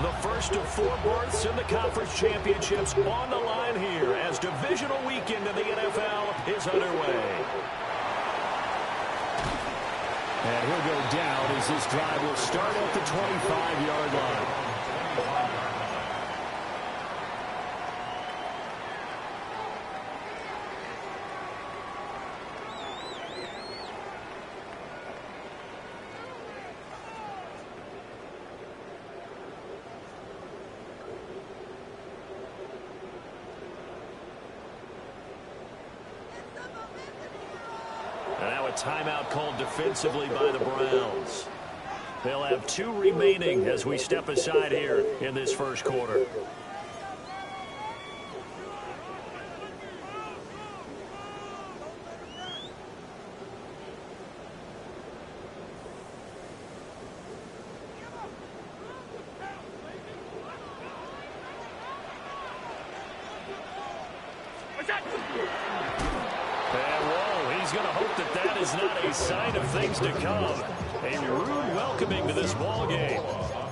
The first of 4 berths in the conference championships on the line here as divisional weekend in the NFL is underway. And he'll go down as this drive will start at the 25-yard line. Now a timeout called defensively by the Browns. They'll have 2 remaining as we step aside here in this first quarter. He's going to hope that that is not a sign of things to come. A rude welcoming to this ball game.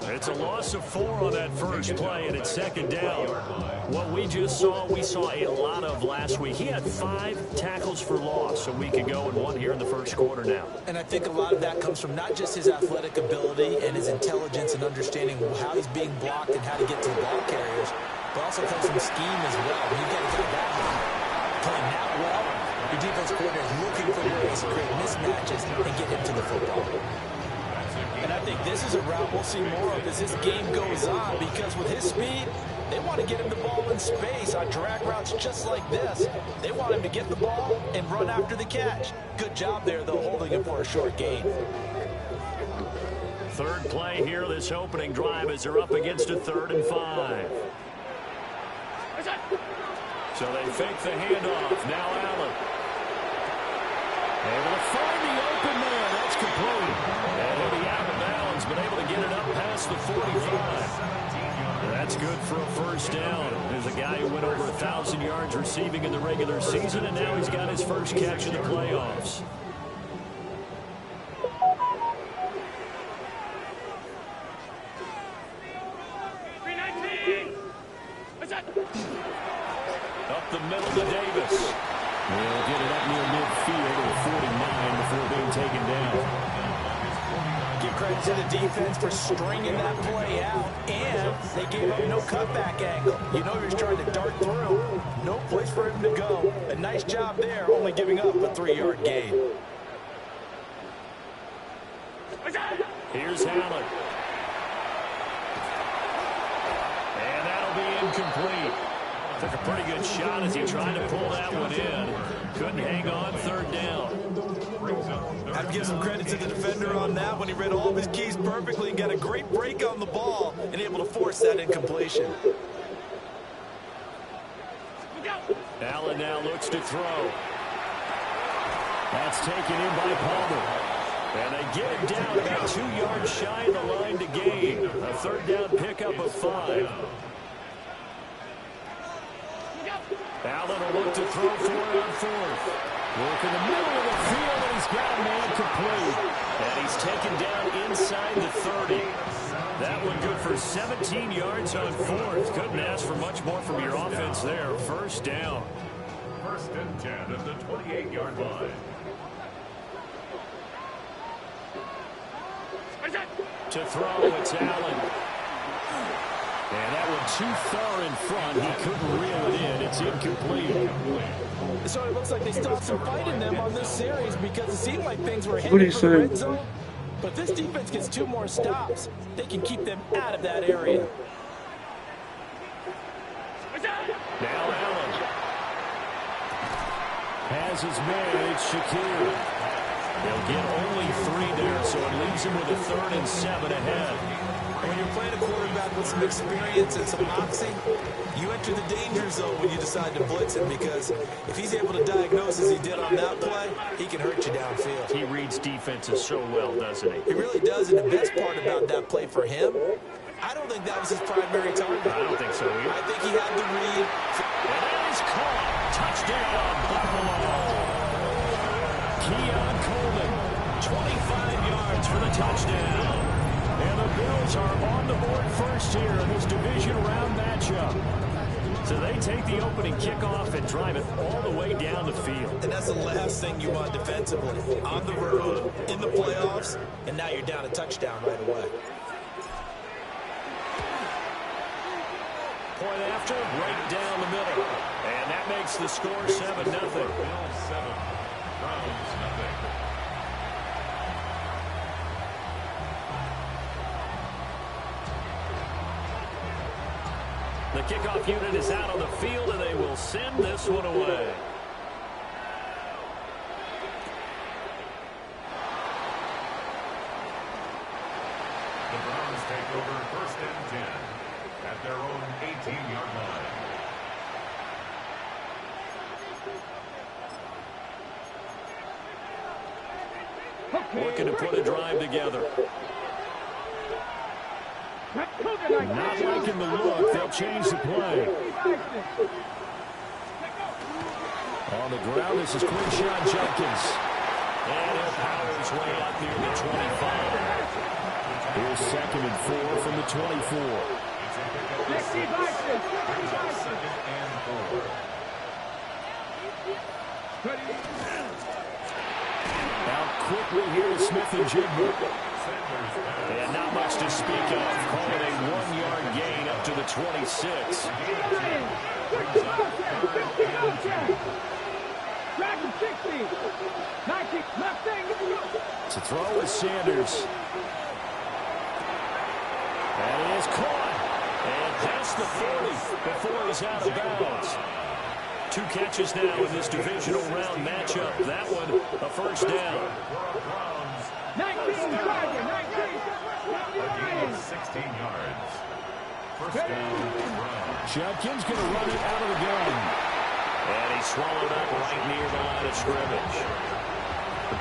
It's a loss of 4 on that first play, and it's second down. What we just saw, we saw a lot of last week. He had 5 tackles for loss a week ago and 1 here in the first quarter now. And I think a lot of that comes from not just his athletic ability and his intelligence and understanding how he's being blocked and how to get to the ball carriers, but also comes from scheme as well. You've got to get that playing that well. Your defense coordinator is looking for ways to create mismatches and get him to the football. And I think this is a route we'll see more of as this game goes on, because with his speed, they want to get him the ball in space on drag routes just like this. They want him to get the ball and run after the catch. Good job there, though, holding him for a short gain. Third play here, this opening drive, as they're up against a 3rd and 5. So they fake the handoff. Now Allen. Able to find the open man. That's complete. And he'll be out of bounds, but able to get it up past the 45. That's good for a first down. There's a guy who went over 1,000 yards receiving in the regular season, and now he's got his first catch in the playoffs. Up the middle to Davis. He'll get it up near midfield at 49 before being taken down. Give credit to the defense for stringing that play out, and they gave up no cutback angle. You know he was trying to dart through. No place for him to go. A nice job there, only giving up a 3-yard gain. Here's Allen. And that'll be incomplete. Took a pretty good shot as he tried to pull that one in. Couldn't hang on, 3rd down. I'd give some credit to the defender on that when he read all of his keys perfectly and got a great break on the ball and able to force that incompletion. Allen now looks to throw. That's taken in by Palmer. And they get it down about 2 yards shy of the line to gain. A 3rd down pickup of 5. Allen will look to throw for it on 4th. Work in the middle of the field, and he's got a man complete. And he's taken down inside the 30. That one good for 17 yards on 4th. Couldn't ask for much more from your offense there. First down. 1st and 10 at the 28-yard line. To throw, it's Allen. And that one too far in front. He couldn't reel it in. It's incomplete. So it looks like they still have some fight in them on this series, because it seemed like things were headed for the red zone. But if this defense gets 2 more stops, they can keep them out of that area. Now Allen has his man. It's Shakir. They'll get only 3 there, so it leaves him with a 3rd and 7 ahead. When you're playing a quarterback with some experience and some moxie, you enter the danger zone when you decide to blitz him, because if he's able to diagnose as he did on that play, he can hurt you downfield. He reads defenses so well, doesn't he? He really does, and the best part about that play for him, I don't think that was his primary target. I don't think so either. I think he had to read. And that is caught. Touchdown, Buffalo. Keon Coleman, 25 yards for the touchdown. And Browns are on the board first here in this division round matchup. So they take the opening kickoff and drive it all the way down the field. And that's the last thing you want defensively. On the road, in the playoffs, and now you're down a touchdown right away. Point after, right down the middle. And that makes the score 7-0. Browns 7, nothing. The kickoff unit is out on the field, and they will send this one away. The Browns take over 1st and 10 at their own 18-yard line. Looking to put a drive together. Not liking the look. They'll change the play. On the ground, this is Quinshawn Jenkins. And he'll power his way out near the 25. Here's 2nd and 4 from the 24. Now quickly here to Smith and Jigba. And not much to speak of. Calling a 1-yard gain up to the 26. To throw is Sanders. And he is caught. And past the 40 before he's out of bounds. 2 catches now in this divisional round matchup. That one, a first down. 19, 16 yards. First down, Browns. Jenkins going to run it out of the gun. And he's swallowed up right near the line of scrimmage.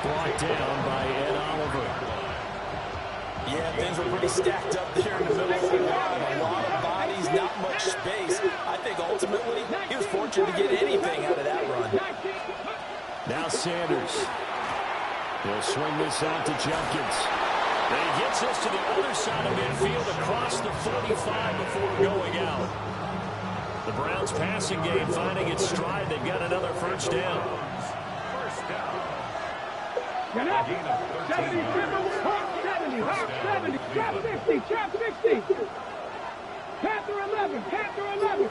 Brought down by Ed Oliver. Yeah, things were pretty stacked up there in the middle of the line. A lot of bodies, not much space. I think ultimately he was fortunate to get anything out of that run. Now Sanders. He'll swing this out to Jenkins. And he gets this to the other side of midfield across the 45 before going out. The Browns passing game finding its stride. They've got another first down. First down. 70, trap 50, trap 60. Panther 11, Panther 11.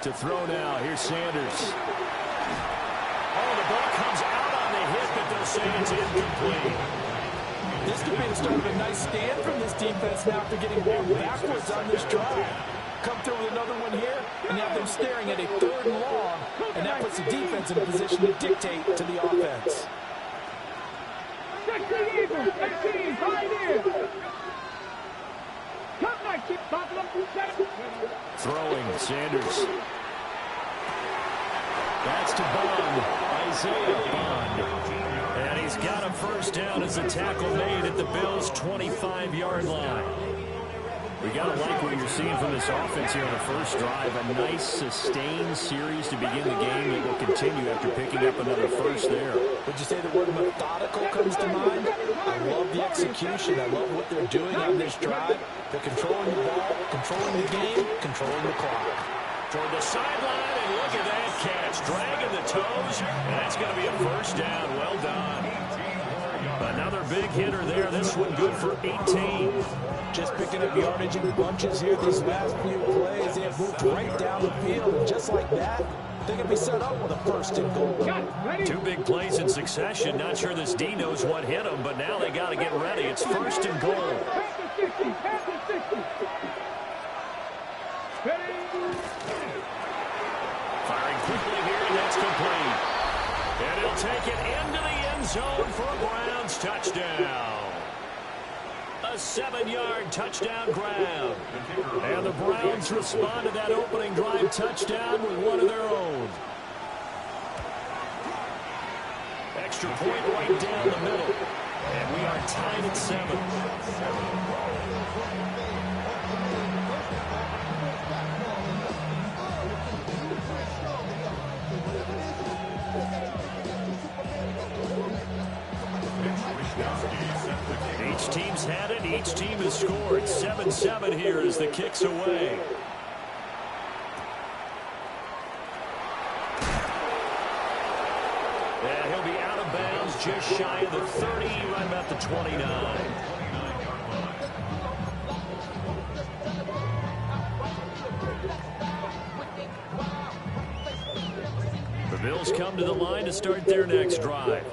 To throw now, here's Sanders. Oh, the ball comes out on the hit, but they'll say it's incomplete. This could be the start of a nice stand from this defense now after getting blown backwards on this drive. Come through with another one here, and now they're staring at a 3rd and long, and that puts the defense in a position to dictate to the offense. 60 Eagles, 16, pioneers. Come back, keep popping up. Throwing, Sanders. That's to Bond, Isaiah Bond. And he's got a first down as a tackle made at the Bills' 25-yard line. We got to like what you're seeing from this offense here on the first drive. A nice, sustained series to begin the game that will continue after picking up another first there. Would you say the word methodical comes to mind? I love the execution. I love what they're doing on this drive. They're controlling the ball, controlling the game, controlling the clock. Toward the sideline, and look at that catch. Dragging the toes, and that's going to be a first down. Well done. Another big hitter there. This one good for 18. Just picking up yardage in bunches here these last few plays. They have moved right down the field, and just like that, they can be set up with a 1st and goal. 2 big plays in succession. Not sure this D knows what hit him, but now they got to get ready. It's 1st and goal. Firing quickly here, and that's complete. And he'll take it into the end zone for a Browns touchdown. A 7-yard touchdown grab. And the Browns respond to that opening drive touchdown with one of their own. Extra point right down the middle. And we are tied at 7. Each team's had it. Each team has scored. 7-7 here as the kick's away. And he'll be out of bounds just shy of the 30, right about the 29. The Bills come to the line to start their next drive.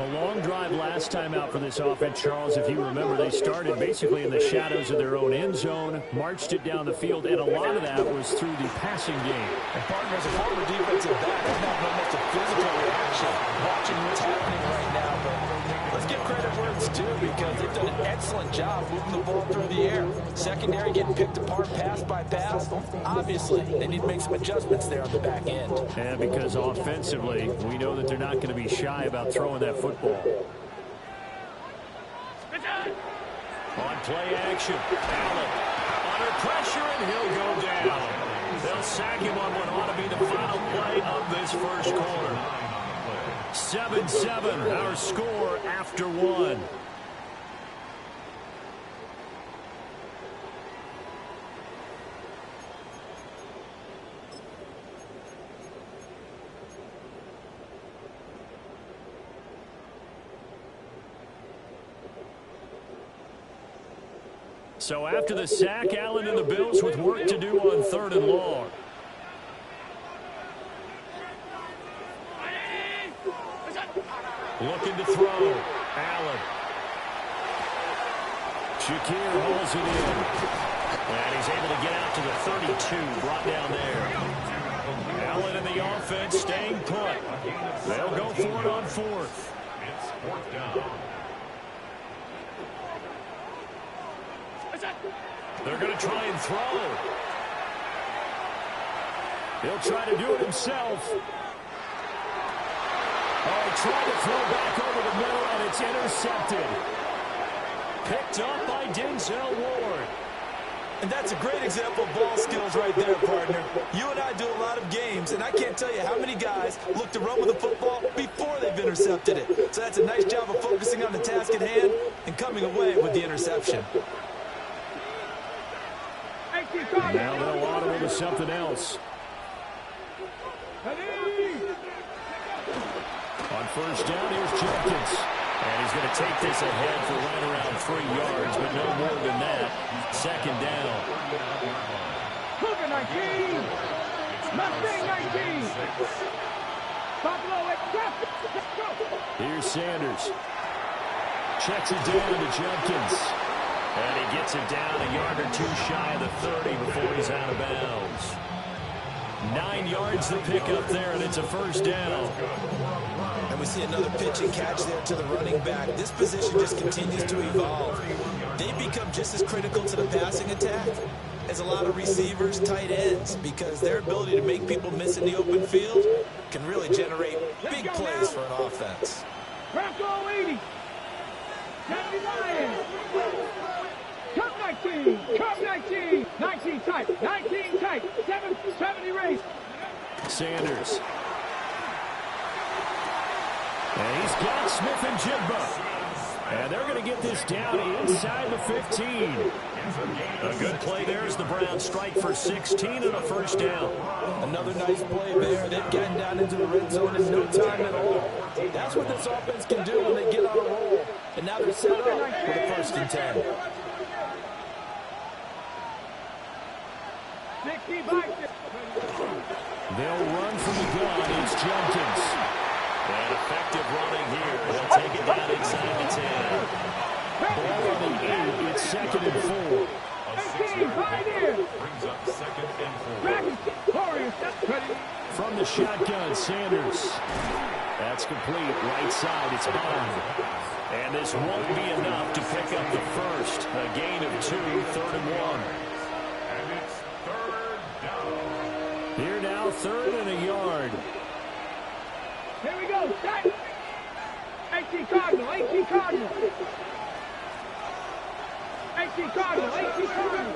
A long drive last time out for this offense, Charles. If you remember, they started basically in the shadows of their own end zone, marched it down the field, and a lot of that was through the passing game. And partner, as a former defensive back, I'm having almost a physical reaction watching what's happening right now. But let's give credit where it's due because they've done an excellent job moving the ball through the air. Secondary getting picked apart pass by pass. Obviously, they need to make some adjustments there on the back end. And because offensively, we know that they're not going to be shy about throwing that football. On play action, Allen under pressure, and he'll go down. They'll sack him on what ought to be the final play of this first quarter. 7-7, our score after one. So after the sack, Allen and the Bills with work to do on 3rd and long. Looking to throw. Allen. Shakir hauls it in. And he's able to get out to the 32, brought down there. Allen and the offense staying put. They'll go for it on 4th. It's 4th down. They're going to try and throw. He'll try to do it himself. Oh, trying to throw back over the middle, and it's intercepted. Picked up by Denzel Ward. And that's a great example of ball skills right there, partner. You and I do a lot of games, and I can't tell you how many guys look to run with the football before they've intercepted it. So that's a nice job of focusing on the task at hand and coming away with the interception. Now they'll audible to something else. On first down, here's Jenkins. And he's going to take this ahead for right around 3 yards, but no more than that. 2nd down. Cougar 19. Mustang 19. Buffalo accept. Let's go. Here's Sanders. Checks it down to Jenkins. And he gets it down a yard or 2 shy of the 30 before he's out of bounds. 9 yards to pick up there, and it's a first down. And we see another pitch and catch there to the running back. This position just continues to evolve. They become just as critical to the passing attack as a lot of receivers, tight ends, because their ability to make people miss in the open field can really generate big plays for an offense. Bronco 80. 79. Cup 19. Cup 19. 19 tight. 19 tight. 70 race. Sanders. And he's got Smith and Jigba. And they're going to get this down inside the 15. A good play there as the Browns strike for 16 and a first down. Another nice play there. They've gotten down into the red zone in no time at all. That's what this offense can do when they get on a roll. And now they're set up for the 1st and 10. 65. They'll run from the gun. It's Jenkins. And effective running here. They'll take it down inside the 10. Ball on the 8. It's 2nd and 4. 18. Pioneer. Brings up 2nd and 4. From the shotgun, Sanders. That's complete. Right side, it's Bond. And this won't be enough to pick up the first. A gain of 2, 3rd and 1. And it's 3rd down. Here now, 3rd and a yard. Here we go. Set. 18 Cardinal. 18 Cardinal. 18 Cardinal. 18 Cardinal.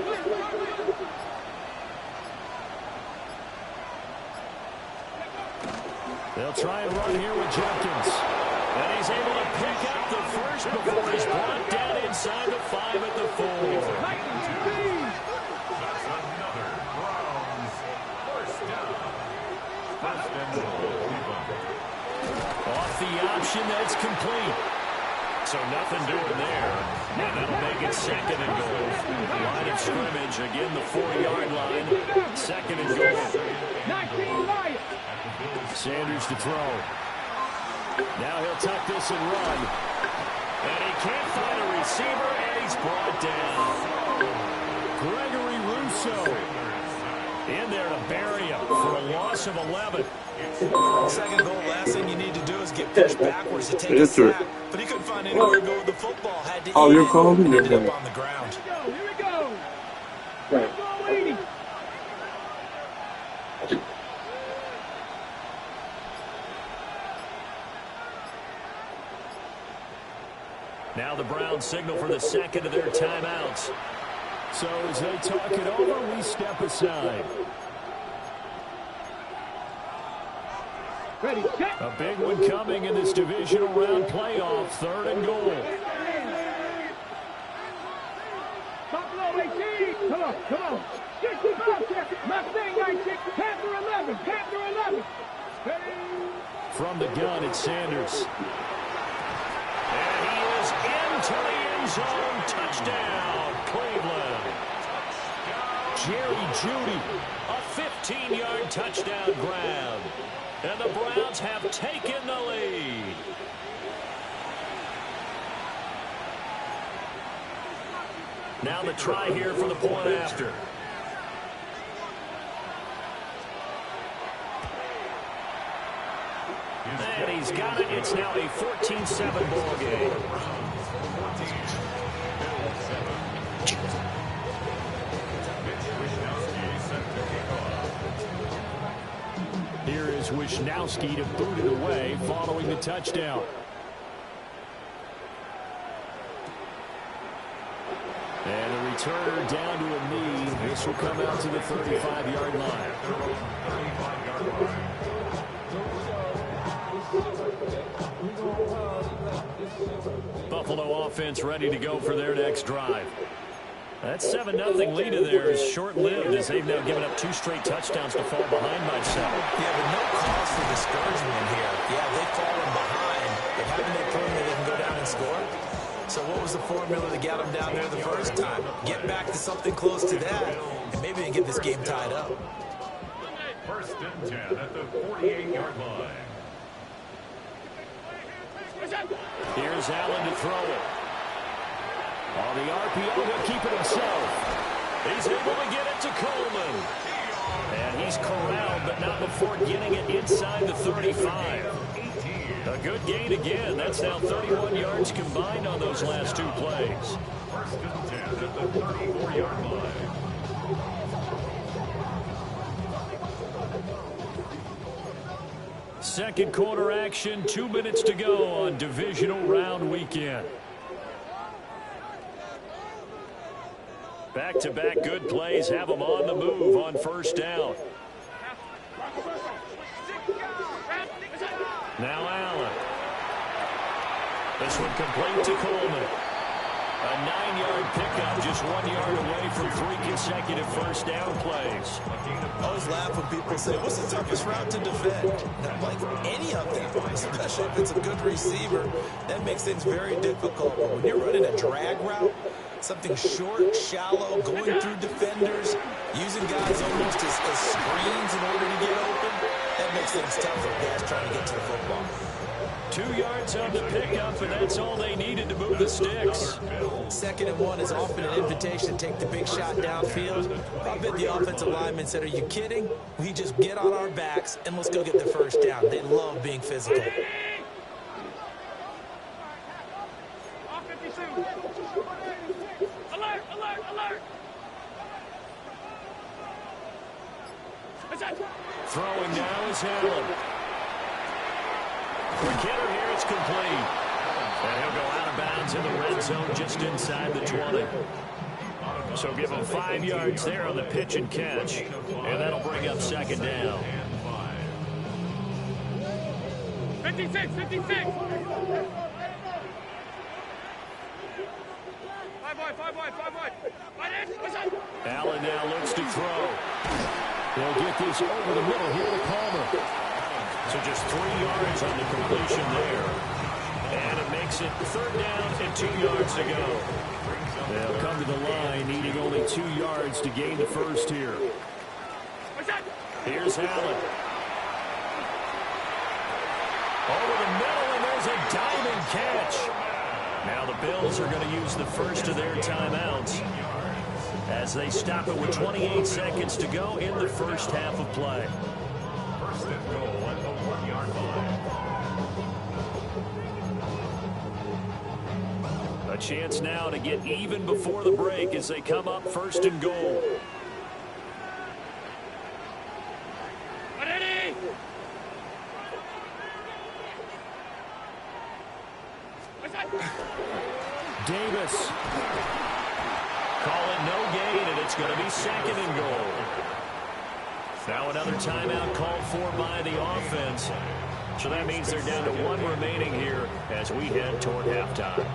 They'll try and run here with Jenkins. And he's able to pick up the first before he's brought down the option that's complete. So nothing doing there. And that'll make it second and goal. Line of scrimmage, again the 4-yard line. Second and goal. Sanders to throw. Now he'll tuck this and run. And he can't find a receiver, and he's brought down. Gregory Rousseau in there to bury him for a loss of 11. Second goal, last thing you need to do is get pushed backwards to take a sack. But he couldn't find anywhere to go with the football. Had to eat it and ended up on the ground. Here we go. Right. Now the Browns signal for the second of their timeouts. So as they talk it over, we step aside. Ready, set. A big one coming in this divisional round playoff. Third and goal. Buffalo 18. Come on. 65 seconds. Mustang 19. Panther 11. Ready. From the gun, it's Sanders. And he is into the end zone. Touchdown, Cleveland. Jerry Jeudy, a 15-yard touchdown grab. And the Browns have taken the lead. Now the try here for the point after. And he's got it. It's now a 14-7 ball game. Here is Wisnowski to boot it away following the touchdown. And a returner down to a knee. This will come out to the 35-yard line. Buffalo offense ready to go for their next drive. That 7-0 lead of theirs is short-lived as they've now given up 2 straight touchdowns to fall behind by 7. Yeah, but no cause for discouragement here. Yeah, they've fallen behind, but haven't they proven that they can go down and score? So what was the formula to get them down there the first time? Get back to something close to that, and maybe they can get this game tied up. First and 10 at the 48-yard line. Here's Allen to throw it. On the RPO, he'll keep it himself. He's able to get it to Coleman. And he's corralled, but not before getting it inside the 35. A good gain again. That's now 31 yards combined on those last 2 plays. First and 10 at the 34-yard line. Second quarter action, 2 minutes to go on divisional round weekend. Back-to-back good plays have them on the move on first down. Now Allen. This one complete to Coleman. A 9-yard pickup, just 1 yard away from 3 consecutive first down plays. I always laugh when people say, what's the toughest route to defend? And I'm like, any of them, especially if it's a good receiver. That makes things very difficult. But when you're running a drag route, something short, shallow, going through defenders, using guys almost as screens in order to get open, that makes things tough for guys trying to get to the football. 2 yards on the pickup, and that's all they needed to move the sticks. 2nd and 1 is often an invitation to take the big shot downfield. I bet the offensive linemen said, are you kidding? We just get on our backs and let's go get the first down. They love being physical. Alert, alert, alert. Throwing now is Allen. McKinnon here, it's complete. And he'll go out of bounds in the red zone just inside the 20. So give him 5 yards there on the pitch and catch. And that'll bring up second down. 56, 56. Five wide. Allen now looks to throw. They'll get this over the middle here to Palmer. So just 3 yards on the completion there. And it makes it 3rd down and 2 yards to go. They'll come to the line needing only 2 yards to gain the first here. Here's Allen. Over the middle, and there's a diving catch. Now the Bills are going to use the first of their timeouts as they stop it with 28 seconds to go in the first half of play. First and goal at the 1-yard line. A chance now to get even before the break as they come up 1st and goal. Davis. Call it no gain, and it's going to be 2nd and goal. Now another timeout called for by the offense. So that means they're down to 1 remaining here as we head toward halftime.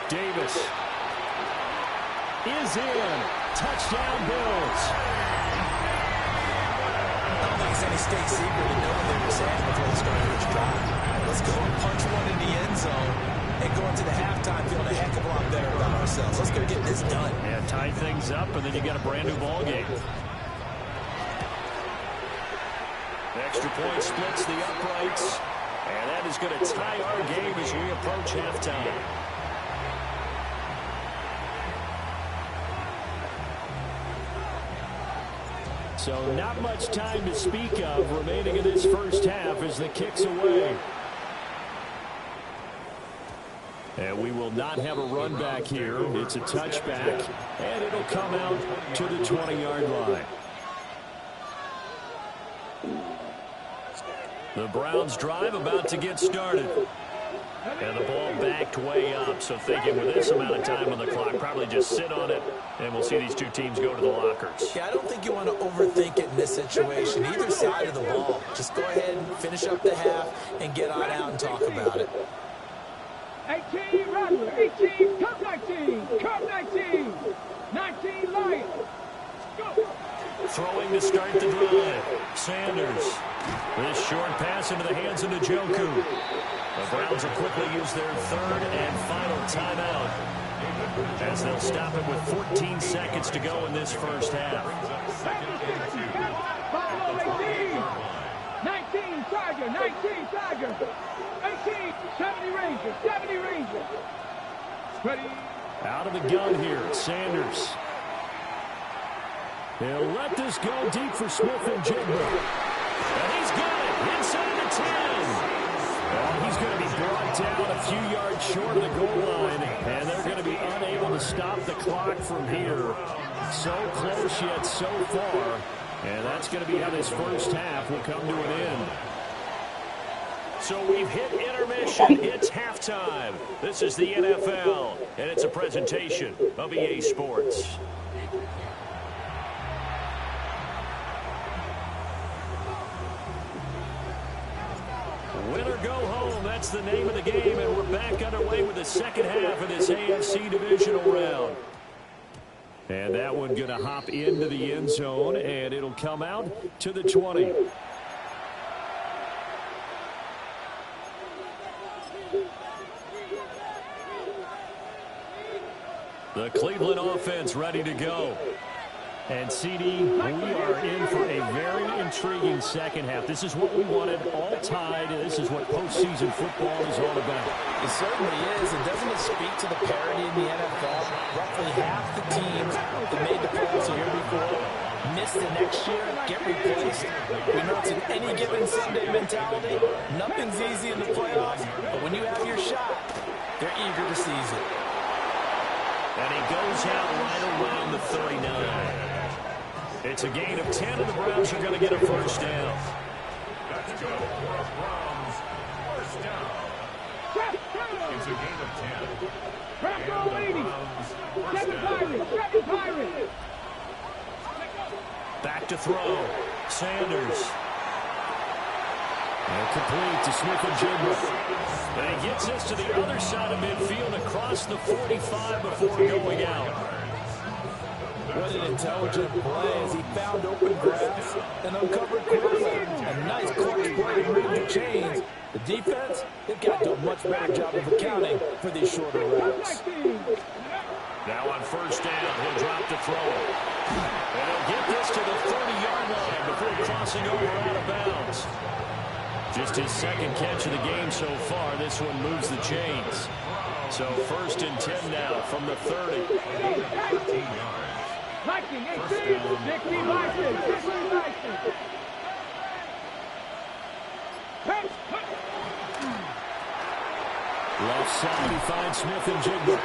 Davis is in. Touchdown, Bills. I don't think it's any state secret to know what they were saying before the start of this drive. Let's go and punch one in the end zone and go into the halftime feeling a heck of a lot better about ourselves. Let's go get this done. Yeah, tie things up, and then you got a brand new ball game. The extra point splits the uprights, and that is going to tie our game as we approach halftime. So not much time to speak of remaining in this first half as the kick's away. And we will not have a run back here. It's a touchback, and it'll come out to the 20-yard line. The Browns drive about to get started. And the ball backed way up, so thinking with this amount of time on the clock, probably just sit on it, and we'll see these two teams go to the lockers. Yeah, I don't think you want to overthink it in this situation. Either side of the ball. Just go ahead and finish up the half and get on out and talk about it. 18, Rattler. 18, Cup 19. Cup 19. 19, Lions. Go. Throwing to start the drive. Sanders. This short pass into the hands of Njoku. The Browns will quickly use their 3rd and final timeout as they'll stop it with 14 seconds to go in this first half. 19, Tiger. 19, Tiger. 18, 70 Rangers. 70 Rangers. Ready. Out of the gun here, Sanders. He'll let this go deep for Smith and Jigba. And he's got it inside the 10. He's going to be brought down a few yards short of the goal line, and they're going to be unable to stop the clock from here. So close yet so far, and that's going to be how this first half will come to an end. So we've hit intermission. It's halftime. This is the NFL, and it's a presentation of EA Sports. Win or go home, that's the name of the game, and we're back underway with the second half of this AFC divisional round. And that one going to hop into the end zone, and it'll come out to the 20. The Cleveland offense ready to go. And, CD, we are in for a very intriguing second half. This is what we wanted, all tied. This is what postseason football is all about. It certainly is. And doesn't it speak to the parity in the NFL? Roughly half the teams that made the playoffs the year before miss the next year, get replaced. We know it's an any given Sunday mentality. Nothing's easy in the playoffs, but when you have your shot, they're eager to seize it. And he goes out right around the 39. It's a gain of 10, and the Browns are going to get a first down. That's good for Browns. First down. It's a gain of 10. Crack all 80. 7 Pirates. 7 Pirates. Back to throw. Sanders. And complete to Smith and Jigba. And he gets this to the other side of midfield across the 45 before going out. What an intelligent play as he found open grass and uncovered quickly. A nice clutch play to move the chains. The defense, they've got to do a much better job of accounting for these shorter routes. Now on first down, he'll drop to throw it. And he'll get this to the 30-yard line before crossing over out of bounds. Just his second catch of the game so far. This one moves the chains. So first and 10 now from the 30. 18, 60 Vikings, 60 Vikings. Left side, he finds Smith and Jigba.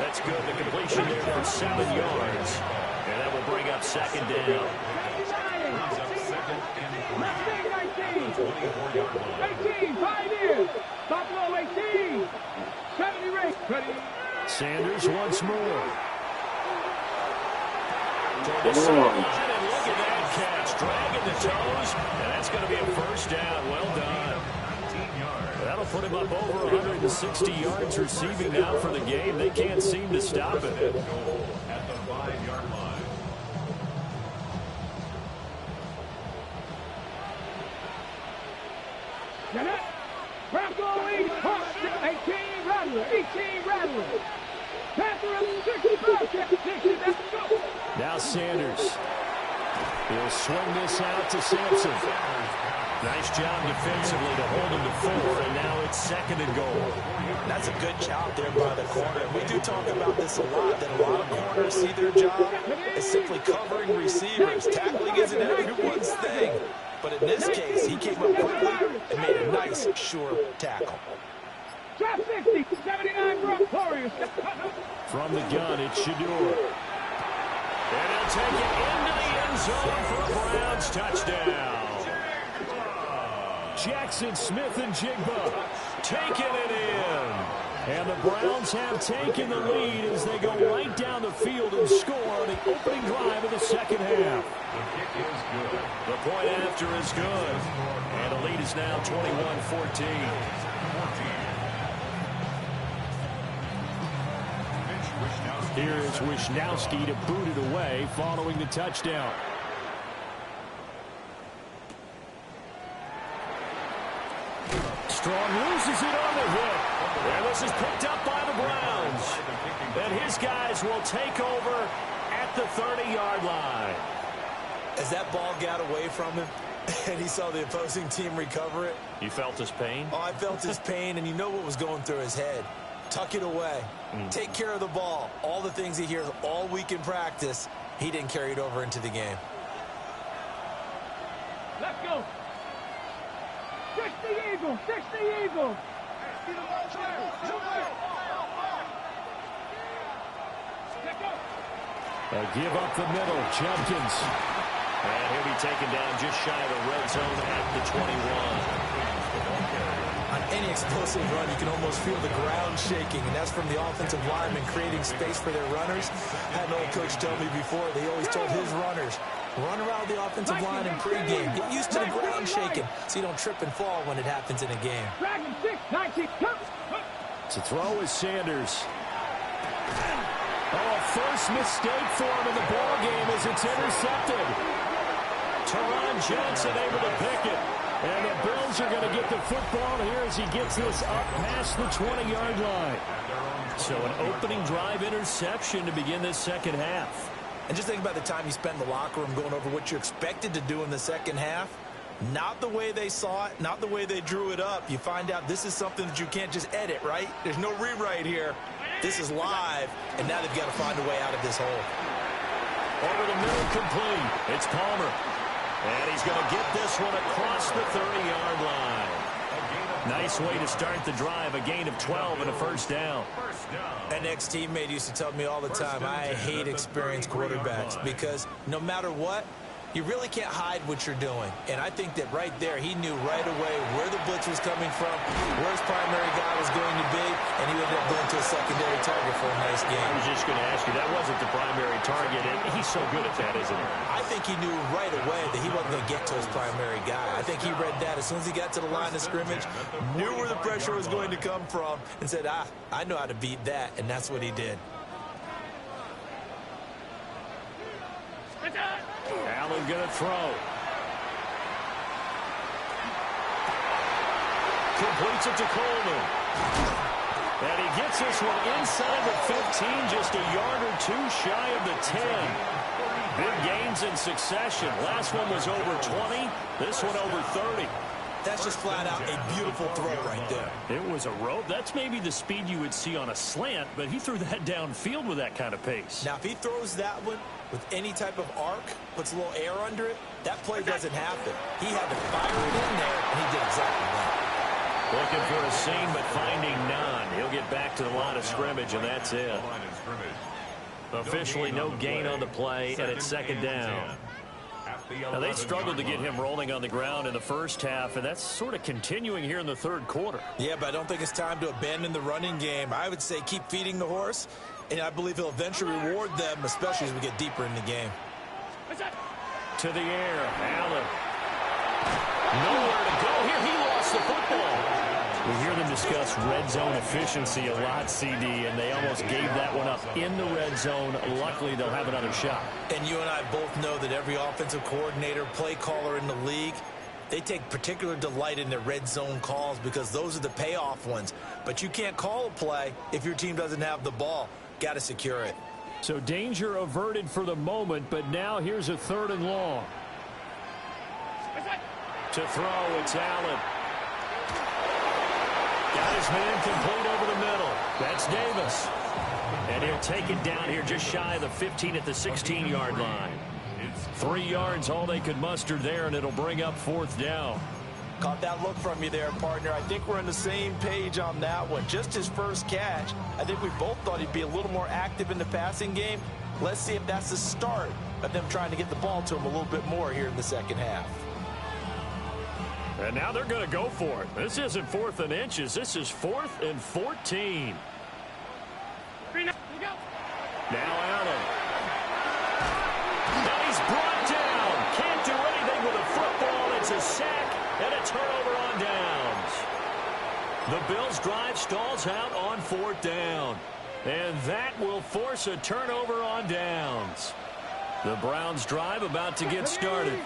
That's good. The completion there for 7 yards. And that will bring up second down. 18, Pioneers. Buffalo 18. 70 race. Sanders once more. Toward the sideline, and look at that catch. Dragging the toes, and that's going to be a first down. Well done. That'll put him up over 160 yards receiving now for the game. They can't seem to stop it. At the 5-yard line. Bronco 18, Rattler, 18, Rattler. Panther 65, 60, let's go. Now Sanders. He'll swing this out to Sampson. Nice job defensively to hold him to 4, and now it's second and goal. That's a good job there by the corner. We do talk about this a lot, that a lot of corners see their job as simply covering receivers. Tackling isn't everyone's thing. But in this case, he came up quickly and made a nice, sure tackle. Drop 60, 79 Warriors. From the gun, it's Shador. And he'll take it into the end zone for a Browns touchdown. Jackson Smith and Jigba taking it in. And the Browns have taken the lead as they go right down the field and score on the opening drive of the second half. The point after is good. And the lead is now 21-14. Here is Wisnowski to boot it away following the touchdown. Strong loses it on the hit. And this is picked up by the Browns. And his guys will take over at the 30-yard line. As that ball got away from him and he saw the opposing team recover it. You felt his pain? Oh, I felt his pain, and you know what was going through his head. Tuck it away. Take care of the ball. All the things he hears all week in practice, he didn't carry it over into the game. Let's go. 60 Eagles, 60 Eagles. Give up the middle, Jumpkins. And he'll be taken down just shy of the red zone at the 21. On any explosive run, you can almost feel the ground shaking, and that's from the offensive linemen creating space for their runners. I had an old coach tell me before, they always told his runners, run around the offensive line in pregame. Get used to the ground shaking so you don't trip and fall when it happens in a game. Dragon 6, 19, To throw is Sanders. Oh, a first mistake for him in the ball game as it's intercepted. Teron Johnson able to pick it. And the Bills are going to get the football here as he gets this up past the 20-yard line. So an opening drive interception to begin this second half. And just think about the time you spent in the locker room going over what you expected to do in the second half. Not the way they saw it, not the way they drew it up. You find out this is something that you can't just edit, right? There's no rewrite here. This is live, and now they've got to find a way out of this hole. Over the middle, complete. It's Palmer. And he's going to get this one across the 30-yard line. Nice way to start the drive. A gain of 12 and a first down. An ex-teammate used to tell me all the time, I hate experienced quarterbacks because no matter what, You really can't hide what you're doing. And I think that right there, he knew right away where the blitz was coming from, where his primary guy was going to be, and he ended up going to a secondary target for a nice game. I was just going to ask you, that wasn't the primary target, and he's so good at that, isn't he? I think he knew right away that he wasn't going to get to his primary guy. I think he read that as soon as he got to the line of scrimmage, knew where the pressure was going to come from, and said, I know how to beat that, and that's what he did. Allen going to throw. Completes it to Coleman. And he gets this one inside the 15, just a yard or two shy of the 10. Big gains in succession. Last one was over 20. This one over 30. That's just flat out a beautiful throw right there. It was a rope. That's maybe the speed you would see on a slant, but he threw that downfield with that kind of pace. Now, if he throws that one with any type of arc, puts a little air under it, that play doesn't happen. He had to fire it in there, and he did exactly that. Looking for a seam, but finding none. He'll get back to the line of scrimmage, and that's it. Officially no gain on the play, and it's second down. Now, they struggled to get him rolling on the ground in the first half, and that's sort of continuing here in the third quarter. Yeah, but I don't think it's time to abandon the running game. I would say keep feeding the horse, and I believe he'll eventually reward them, especially as we get deeper in the game. To the air, Allen. Nowhere to go here. He lost the football. We hear them discuss red zone efficiency a lot, CD, and they almost gave that one up in the red zone. Luckily, they'll have another shot. And you and I both know that every offensive coordinator, play caller in the league, they take particular delight in their red zone calls because those are the payoff ones. But you can't call a play if your team doesn't have the ball. Got to secure it. So danger averted for the moment, but now here's a 3rd and long. To throw, it's Allen. Got his man complete over the middle. That's Davis. And he'll take it down here just shy of the 15 at the 16-yard line. 3 yards, all they could muster there, and it'll bring up 4th down. Caught that look from you there, partner. I think we're on the same page on that one. Just his first catch. I think we both thought he'd be a little more active in the passing game. Let's see if that's the start of them trying to get the ball to him a little bit more here in the second half. And now they're going to go for it. This isn't 4th and inches. This is 4th and 14. Now Allen. And he's brought down. Can't do anything with a football. It's a sack and a turnover on downs. The Bills' drive stalls out on 4th down. And that will force a turnover on downs. The Browns' drive about to get started.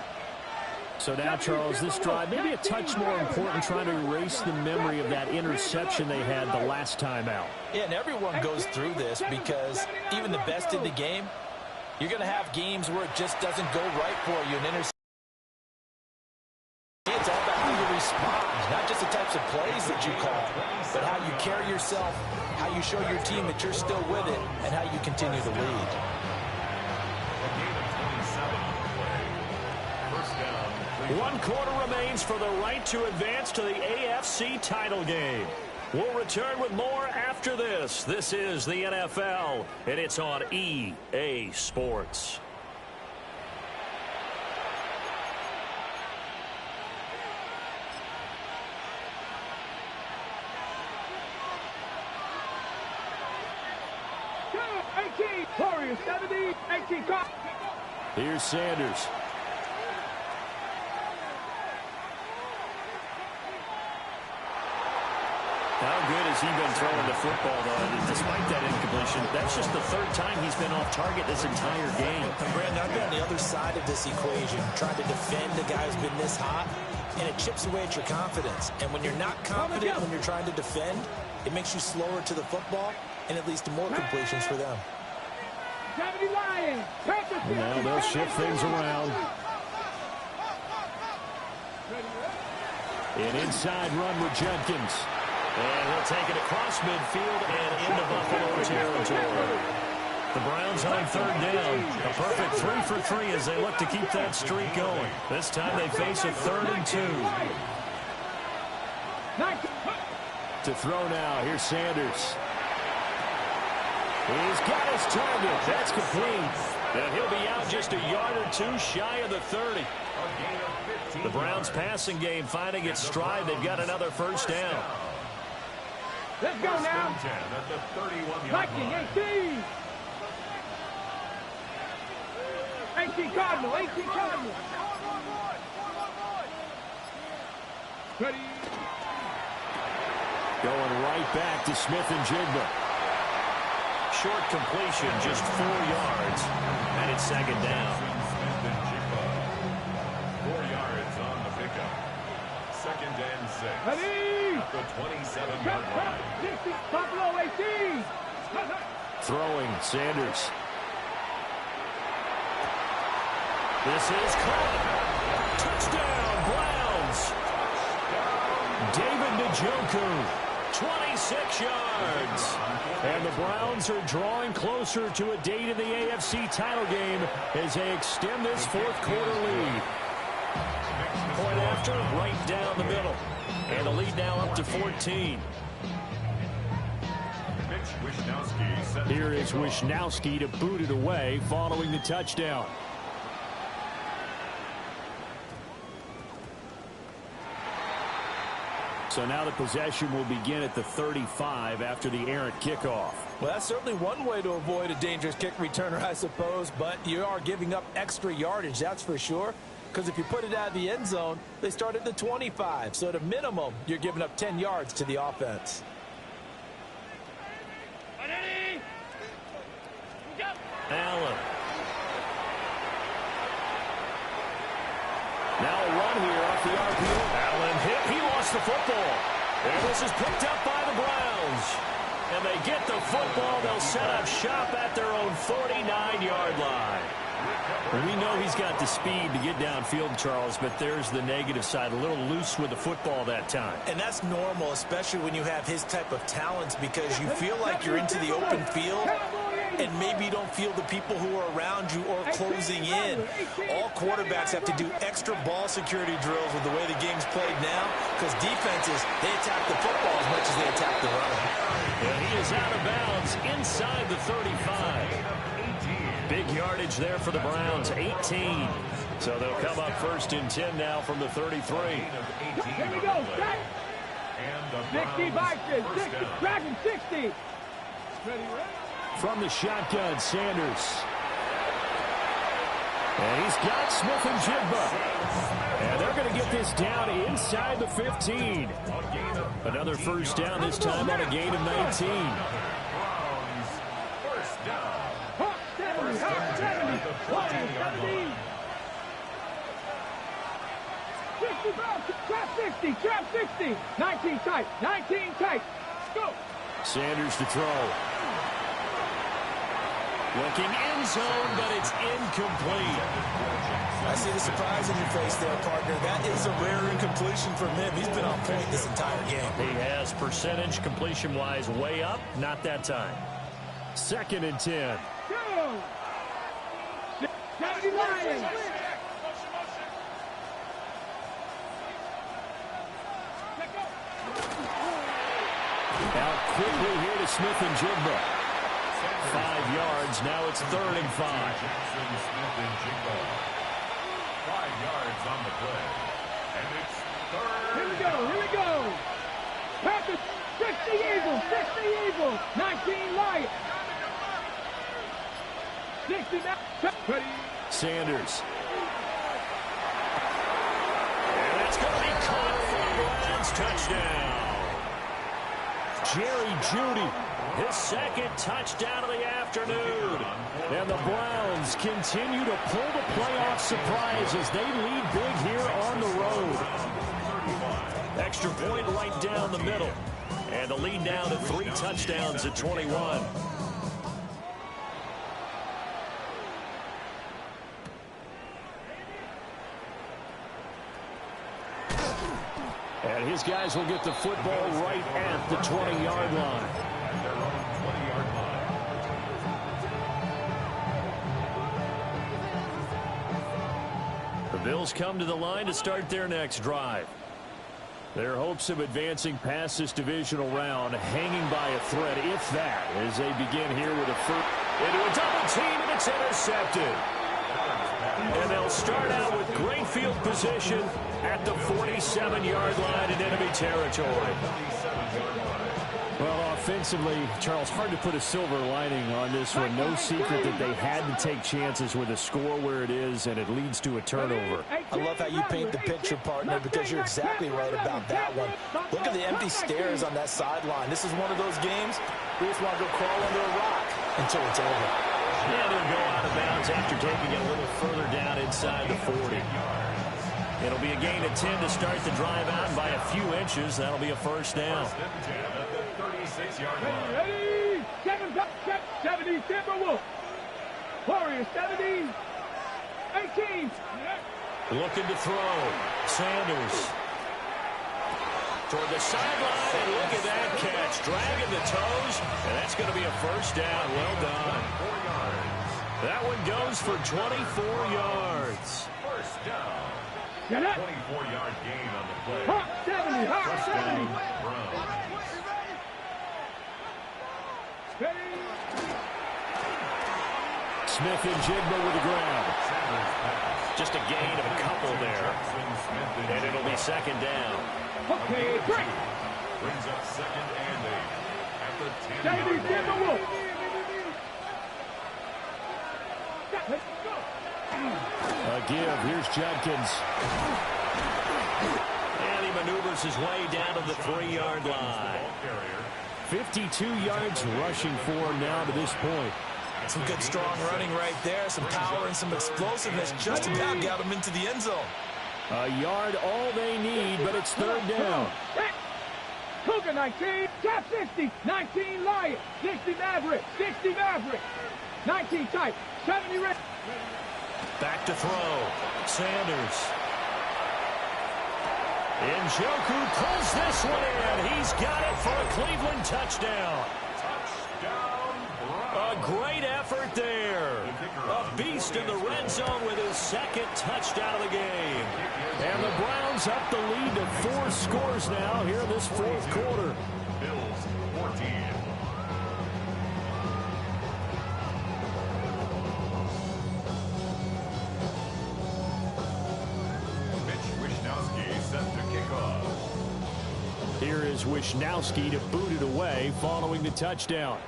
So now, Charles, this drive maybe a touch more important, trying to erase the memory of that interception they had the last time out. Yeah, and everyone goes through this because even the best in the game, you're going to have games where it just doesn't go right for you. An interception. It's all about how you respond, not just the types of plays that you call, but how you carry yourself, how you show your team that you're still with it, and how you continue to lead. One quarter remains for the right to advance to the AFC title game. We'll return with more after this. This is the NFL, and it's on EA Sports. Warriors 70, 18 cop. Here's Sanders. How good has he been throwing the football, though? Despite that incompletion, that's just the 3rd time he's been off target this entire game. And Brandon, I've been on the other side of this equation, trying to defend a guy who's been this hot, and it chips away at your confidence. And when you're not confident when you're trying to defend, it makes you slower to the football, and it leads to more completions for them. Now they'll shift things around. An inside run with Jenkins. And he'll take it across midfield and into Buffalo territory. The Browns on 3rd down. A perfect 3 for 3 as they look to keep that streak going. This time they face a 3rd and 2. To throw now, here's Sanders. He's got his target. That's complete. And he'll be out just a yard or 22 shy of the 30. The Browns passing game finding its stride. They've got another first down. Let's go now. 19, 18. 18 Cardinal, 18 Cardinal. Ready. Going right back to Smith and Jigba. Short completion, just 4 yards, and it's second down. 4 yards on the pickup. 2nd and 6. Ready. At the 27-yard line. 60, Buffalo 18. Throwing, Sanders. This is caught. Touchdown, Browns. David Njoku, 26 yards. And the Browns are drawing closer to a date in the AFC title game as they extend this fourth-quarter lead. Point after, right down the middle. And the lead now up to 14. Here is Wishnowski to boot it away following the touchdown. So now the possession will begin at the 35 after the errant kickoff. Well, that's certainly one way to avoid a dangerous kick returner, I suppose, but you are giving up extra yardage, that's for sure. Because if you put it out of the end zone, they start at the 25. So at a minimum, you're giving up 10 yards to the offense. Allen. Now a run here off the RPO. Allen hit. He lost the football. And this is picked up by the Browns. And they get the football. They'll set up shop at their own 49-yard line. Well, we know he's got the speed to get downfield, Charles, but there's the negative side. A little loose with the football that time. And that's normal, especially when you have his type of talents, because you feel like you're into the open field and maybe you don't feel the people who are around you or closing in. All quarterbacks have to do extra ball security drills with the way the game's played now, because defenses, they attack the football as much as they attack the run. And he is out of bounds inside the 35. Big yardage there for the Browns, 18. So they'll come up 1st and 10 now from the 33. Here we go, set. 60 Vikings, 60, Dragon 60. Ready, ready. From the shotgun, Sanders. And he's got Smith and Jigba. And they're going to get this down inside the 15. Another first down, this time on a gain of 19. Hawk 70, Hawk 70, Hawk 70. 60, trap 60, 19 tight, 19 tight. Go. Sanders to throw. Looking end zone, but it's incomplete. I see the surprise in your face there, partner. That is a rare incompletion from him. He's been on point this entire game. He has percentage completion-wise way up. Not that time. 2nd and 10. Go. 70 Lions. Out quickly here to Smith and Jigba. 5 yards. Now it's 3rd and 5. Smith and Jigba. 5 yards on the play. And it's 3rd. Here we go, here we go. Packers, 60 Eagles, 60 Eagles, 19 Lions. 69. Ready. Sanders. And that's going to be caught for the Browns. Touchdown. Jerry Jeudy, his 2nd touchdown of the afternoon. And the Browns continue to pull the playoff surprise as they lead big here on the road. Extra point right down the middle. And the lead now to 3 touchdowns at 21. And his guys will get the football right at the 20-yard line. Their own 20-yard line. The Bills come to the line to start their next drive. Their hopes of advancing past this divisional round hanging by a thread, if that, as they begin here with a first into a double team, and it's intercepted. And start out with great field position at the 47-yard line in enemy territory. Well, offensively, Charles, hard to put a silver lining on this one. No secret that they had to take chances with a score where it is, and it leads to a turnover. I love how you paint the picture, partner, because you're exactly right about that one. Look at the empty stares on that sideline. This is one of those games we just want to go crawl under a rock until it's over. Yeah, they'll go out of bounds after taking it a little further down inside the 40. It'll be a gain of 10 to start the drive out, and by a few inches, that'll be a first down. 36-yard line. Ready? 70 Timberwolves. Warriors 70. 18. Looking to throw. Sanders. Toward the sideline, and look at that catch. Dragging the toes, and that's going to be a first down. Well done. 4 yards. That one goes for 24 yards. First down. Get up. 24-yard gain on the play. Hot 70. Hot First 70. down, Browns. Ready? Smith and Jigba with the grab. Sanders pass. Just a gain of a couple there. Jackson, Smith, And it'll be second down. Okay, break. brings up second and 8 at the 70 10-yard line. Timberwolves. Let's go. A give. Here's Judkins. And he maneuvers his way down to the 3-yard line. Ball carrier. 52 yards rushing for him now to this point. Some good strong running right there. Some power and some explosiveness just about got him into the end zone. A yard all they need, but it's third down. Cougar 19, top 60, 19 Lions, 60 Mavericks, 60 Mavericks, 19 Tight, 70 Red. Back to throw. Sanders. Njoku pulls this one in. He's got it for a Cleveland touchdown. Touchdown, A Browns. great effort there. A beast in the red zone with his second touchdown of the game. And the Browns up the lead to 4 scores now here in this fourth quarter. Bills 14. Mitch Wishnowsky set to kick off. Here is Wishnowsky to boot it away following the touchdown.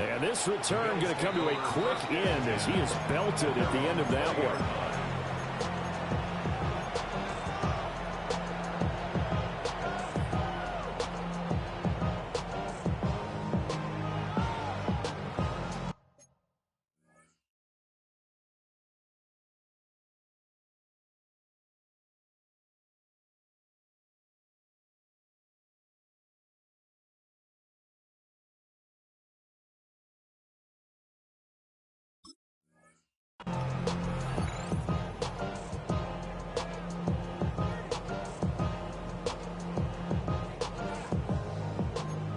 And this return going to come to a quick end as he is belted at the end of that one.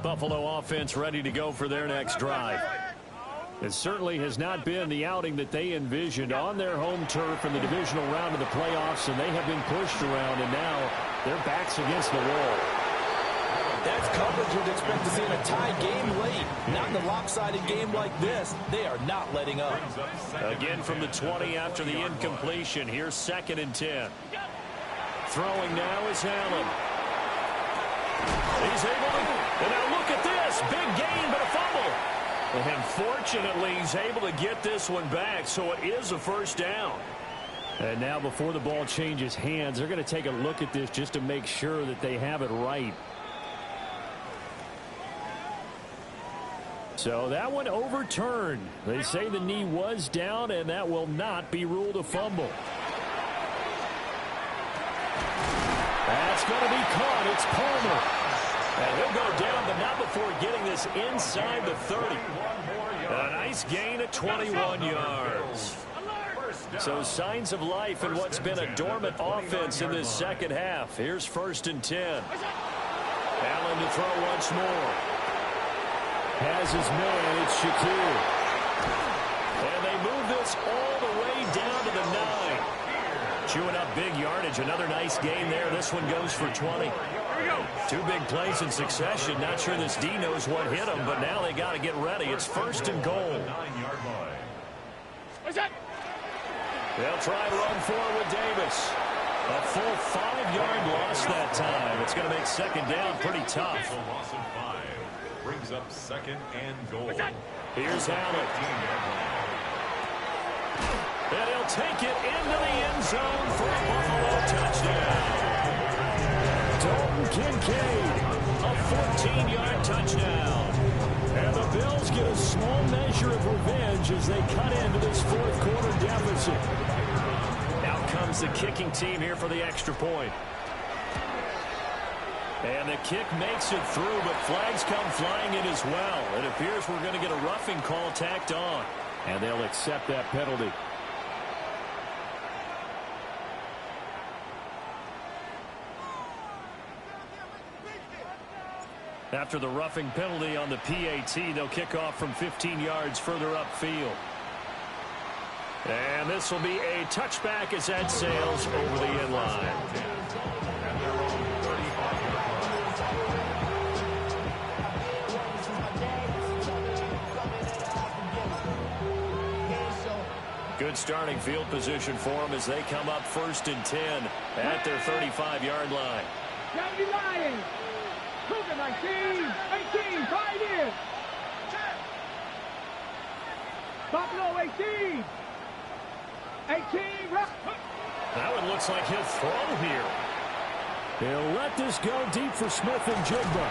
Buffalo offense ready to go for their next drive. It certainly has not been the outing that they envisioned on their home turf in the divisional round of the playoffs, and they have been pushed around, and now their backs against the wall. That's coverage you'd expect to see in a tie game late. Not in a lopsided game like this. They are not letting up. Brings up second Again from the 20 after the incompletion. Here's second and 10. Throwing now is Allen. He's able to, and now look at this. Big gain, but a fumble. And fortunately, he's able to get this one back, so it is a first down. And now before the ball changes hands, they're going to take a look at this just to make sure that they have it right. So that one overturned. They say the knee was down, and that will not be ruled a fumble. That's going to be caught. It's Palmer. And he'll go down, but not before getting this inside the 30. A nice gain at 21 yards. So signs of life in what's been a dormant offense in this second half. Here's first and 10. Allen to throw once more. Has his man. It's Shakir. And they move this all the way down to the 9. Chewing up big yardage. Another nice gain there. This one goes for 20. Two big plays in succession. Not sure this D knows what hit him, but now they got to get ready. It's 1st and goal. 9-yard line. They'll try to run forward with Davis. A full 5-yard loss that time. It's going to make 2nd down pretty tough. It's a loss of 5. Brings up 2nd and goal. Here's Allen. And he'll take it into the end zone for a Buffalo touchdown. Dalton Kincaid, a 14-yard touchdown. And the Bills get a small measure of revenge as they cut into this 4th quarter deficit. Out comes the kicking team here for the extra point. And the kick makes it through, but flags come flying in as well. It appears we're going to get a roughing call tacked on. And they'll accept that penalty. After the roughing penalty on the PAT, they'll kick off from 15 yards further upfield. And this will be a touchback as that sails over the end line. Good starting field position for them as they come up 1st and 10 at their 35-yard line. County Lions. Cougar 19, 18, 5 in. Buffalo 18. 18, That one looks like he'll throw here. He'll let this go deep for Smith and Jigba.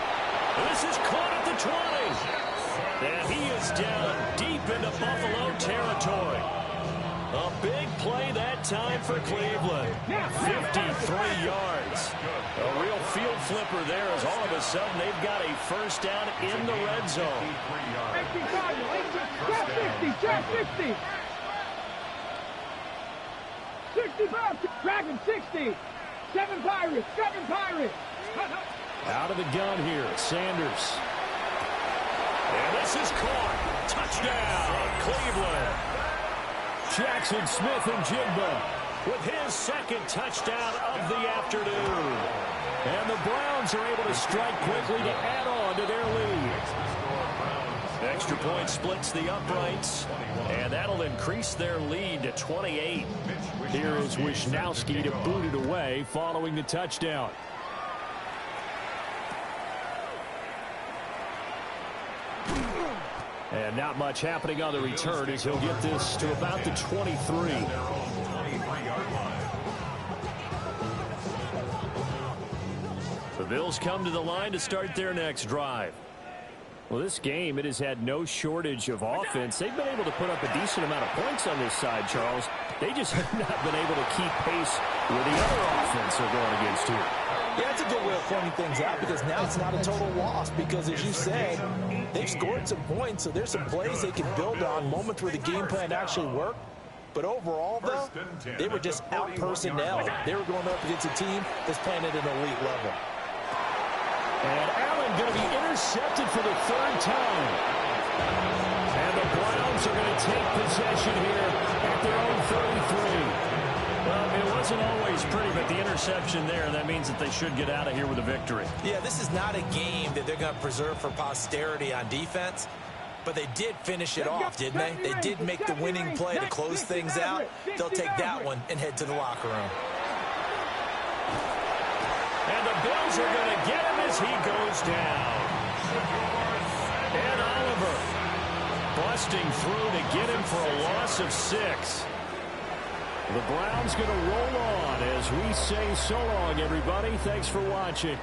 This is caught at the 20. And he is down deep into Buffalo territory. A big play that time for Cleveland. 53 yards. A real field flipper there as all of a sudden they've got a 1st down in the red zone. 60. 65, Dragon 60. 7 Pirates. Out of the gun here, Sanders. And this is caught. Touchdown, Cleveland. Jackson Smith and Jigba with his 2nd touchdown of the afternoon. And the Browns are able to strike quickly to add on to their lead. Extra point splits the uprights, and that'll increase their lead to 28. Here is Wisnowski to boot it away following the touchdown. And not much happening on the return as he'll get this to about the 23. The Bills come to the line to start their next drive. Well, this game, it has had no shortage of offense. They've been able to put up a decent amount of points on this side, Charles. They just have not been able to keep pace with the other offense they're going against here. Yeah, it's a good way of pointing things out because now it's not a total loss because, as you said, they've scored some points, so there's some plays they can build on, moments where the game plan actually worked. But overall, though, they were just out-personnel. They were going up against a team that's playing at an elite level. And Allen going to be intercepted for the 3rd time. And the Browns are going to take possession here at their own 33. Well, it wasn't always pretty, but the interception there, that means that they should get out of here with a victory. Yeah, this is not a game that they're going to preserve for posterity on defense, but they did finish it off, didn't they? They did make the winning play to close things out. They'll take that one and head to the locker room. And the Bills are going to get him as he goes down. And Oliver busting through to get him for a loss of 6. The Browns going to roll on as we say so long, everybody. Thanks for watching.